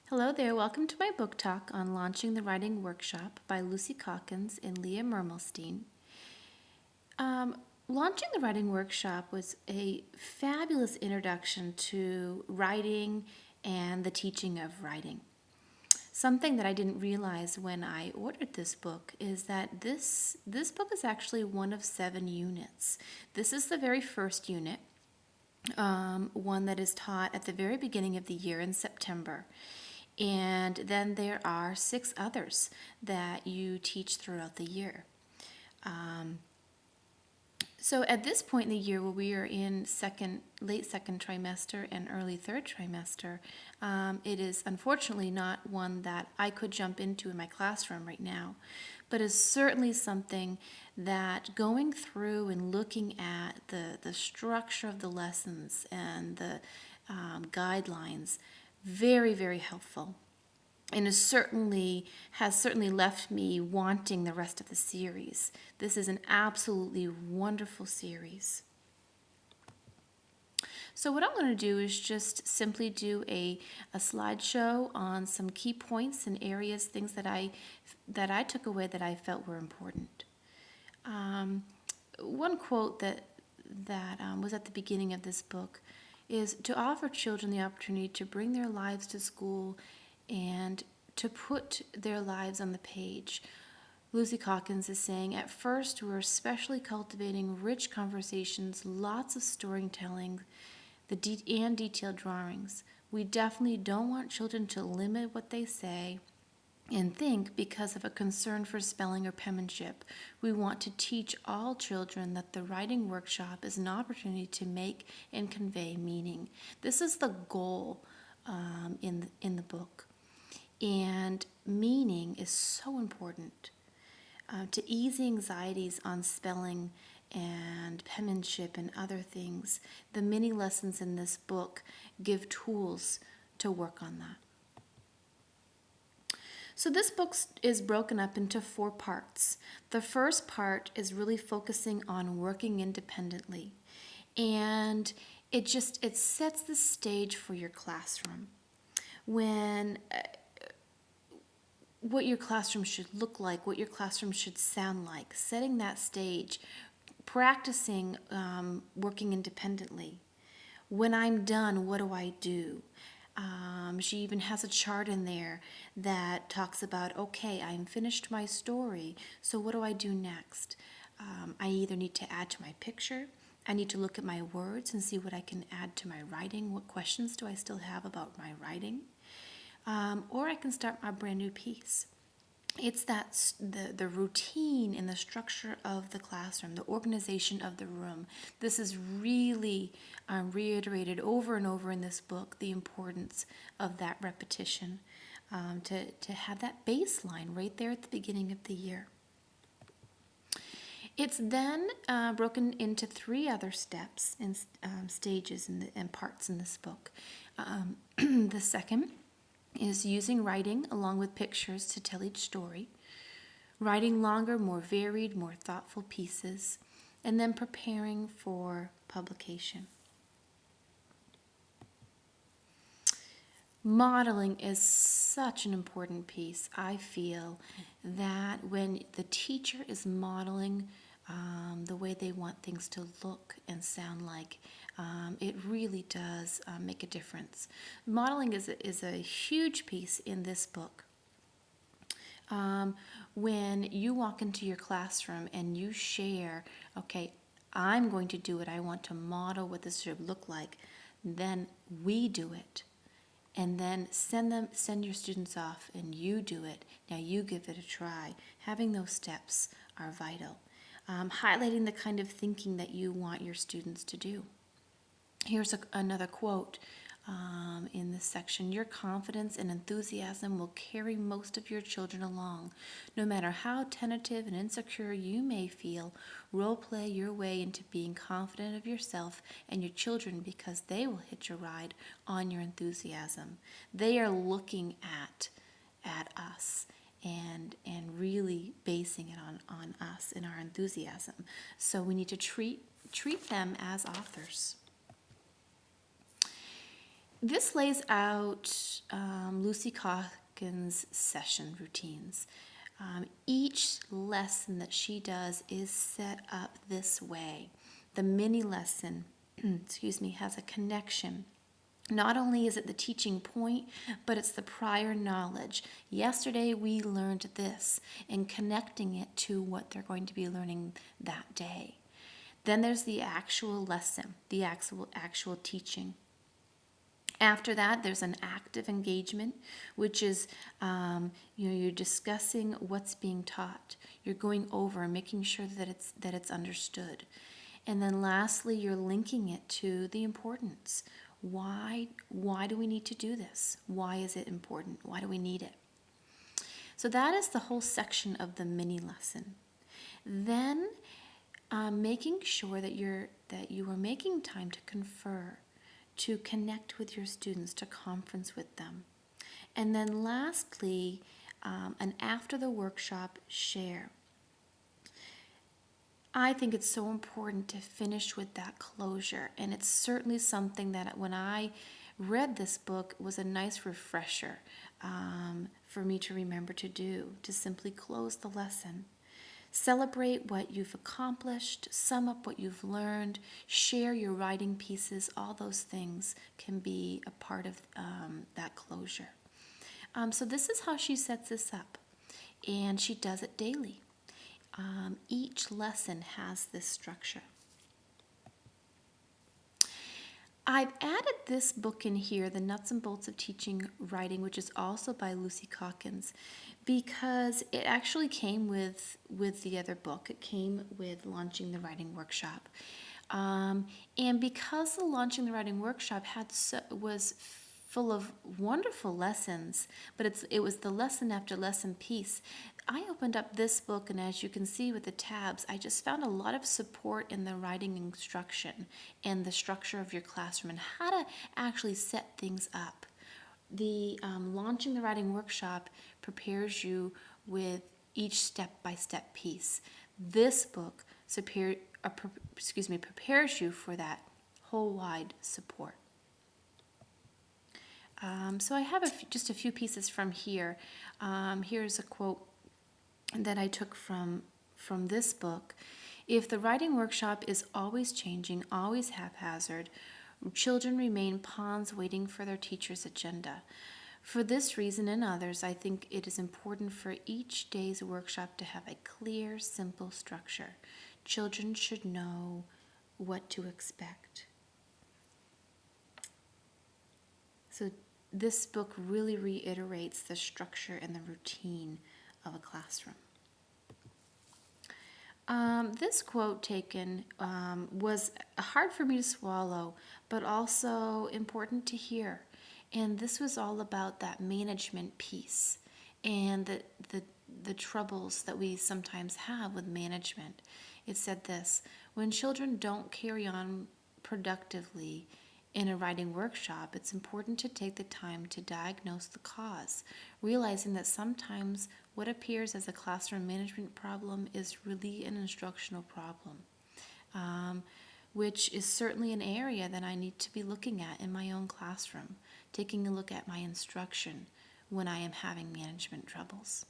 Hello there, welcome to my book talk on Launching the Writing Workshop by Lucy Calkins and Leah Mermelstein. Launching the Writing Workshop was a fabulous introduction to writing and the teaching of writing. Something that I didn't realize when I ordered this book is that this book is actually one of 7 units. This is the very first unit, one that is taught at the very beginning of the year in September. And then there are 6 others that you teach throughout the year. So at this point in the year where we are in late second trimester and early third trimester, it is unfortunately not one that I could jump into in my classroom right now, but is certainly something that going through and looking at the structure of the lessons and the guidelines, very, very helpful. And has certainly left me wanting the rest of the series. This is an absolutely wonderful series. So what I'm going to do is just simply do a slideshow on some key points and areas, things that I took away that I felt were important. One quote that was at the beginning of this book is to offer children the opportunity to bring their lives to school and to put their lives on the page. Lucy Calkins is saying, at first we're especially cultivating rich conversations, lots of storytelling, and detailed drawings. We definitely don't want children to limit what they say and think because of a concern for spelling or penmanship. We want to teach all children that the writing workshop is an opportunity to make and convey meaning. This is the goal in the book. And meaning is so important to ease anxieties on spelling and penmanship and other things. The many lessons in this book give tools to work on that. So this book is broken up into 4 parts. The first part is really focusing on working independently, and it sets the stage for your classroom. What your classroom should look like, what your classroom should sound like, setting that stage, practicing working independently. When I'm done, what do I do? She even has a chart in there that talks about, okay, I'm finished my story, so what do I do next? I either need to add to my picture, I need to look at my words and see what I can add to my writing, what questions do I still have about my writing? Or I can start my brand new piece. It's the routine and the structure of the classroom, the organization of the room. This is really reiterated over and over in this book, the importance of that repetition, to have that baseline right there at the beginning of the year. It's then broken into 3 other steps and stages and parts in this book. The second is using writing along with pictures to tell each story, writing longer, more varied, more thoughtful pieces, and then preparing for publication. Modeling is such an important piece. I feel that when the teacher is modeling the way they want things to look and sound like, it really does make a difference. Modeling is a huge piece in this book. When you walk into your classroom and you share, okay, I'm going to do it, I want to model what this should look like, then we do it. And then send your students off and you do it. Now you give it a try. Having those steps are vital. Highlighting the kind of thinking that you want your students to do. Here's another quote in this section. Your confidence and enthusiasm will carry most of your children along. No matter how tentative and insecure you may feel, role play your way into being confident of yourself and your children because they will hitch a ride on your enthusiasm. They are looking at us and really basing it on us and our enthusiasm. So we need to treat them as authors. This lays out Lucy Calkins' session routines. Each lesson that she does is set up this way. The mini lesson, excuse me, has a connection. Not only is it the teaching point, but it's the prior knowledge. Yesterday we learned this, and connecting it to what they're going to be learning that day. Then there's the actual lesson, the actual teaching. After that, there's an active engagement, which is you're discussing what's being taught. You're going over and making sure that it's understood. And then lastly, you're linking it to the importance. Why do we need to do this? Why is it important? Why do we need it? So that is the whole section of the mini lesson. Then making sure that you are making time to confer, to connect with your students, to conference with them. And then lastly, an after the workshop share. I think it's so important to finish with that closure, and it's certainly something that when I read this book was a nice refresher for me to remember to do, to simply close the lesson. Celebrate what you've accomplished, sum up what you've learned, share your writing pieces. All those things can be a part of that closure. So this is how she sets this up, and she does it daily. Each lesson has this structure. I've added this book in here, The Nuts and Bolts of Teaching Writing, which is also by Lucy Calkins, because it actually came with the other book. It came with Launching the Writing Workshop. And because the Launching the Writing Workshop was full of wonderful lessons, but it was the lesson after lesson piece. I opened up this book, and as you can see with the tabs, I just found a lot of support in the writing instruction and the structure of your classroom and how to actually set things up. The Launching the Writing Workshop prepares you with each step-by-step piece. This book prepares you for that whole wide support. So I have just a few pieces from here. Here's a quote that I took from this book. If the writing workshop is always changing, always haphazard, children remain pawns waiting for their teacher's agenda. For this reason and others, I think it is important for each day's workshop to have a clear, simple structure. Children should know what to expect. So this book really reiterates the structure and the routine of a classroom. This quote taken was hard for me to swallow, but also important to hear. And this was all about that management piece and the troubles that we sometimes have with management. It said this: when children don't carry on productively in a writing workshop, it's important to take the time to diagnose the cause, realizing that sometimes what appears as a classroom management problem is really an instructional problem, which is certainly an area that I need to be looking at in my own classroom, taking a look at my instruction when I am having management troubles.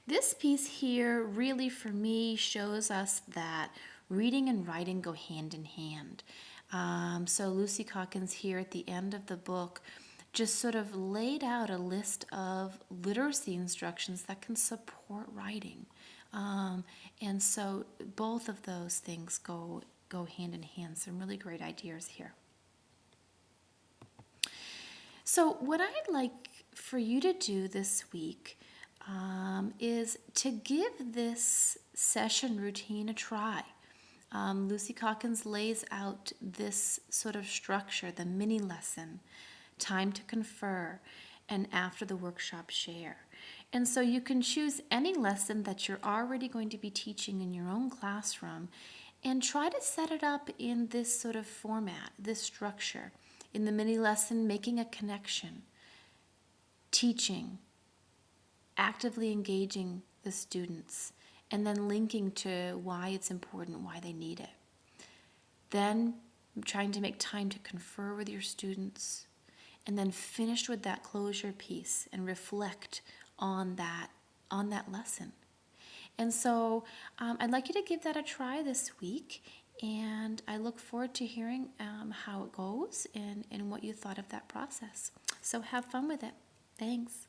This piece here really, for me, shows us that reading and writing go hand in hand. So Lucy Calkins here at the end of the book just sort of laid out a list of literacy instructions that can support writing. And so both of those things go hand in hand. Some really great ideas here. So what I'd like for you to do this week is to give this session routine a try. Lucy Calkins lays out this sort of structure, the mini lesson, time to confer, and after the workshop share. And so you can choose any lesson that you're already going to be teaching in your own classroom and try to set it up in this sort of format, this structure. In the mini lesson, making a connection, teaching, actively engaging the students, and then linking to why it's important, why they need it. Then trying to make time to confer with your students, and then finished with that closure piece and reflect on that lesson. And so I'd like you to give that a try this week, and I look forward to hearing how it goes and what you thought of that process. So have fun with it. Thanks.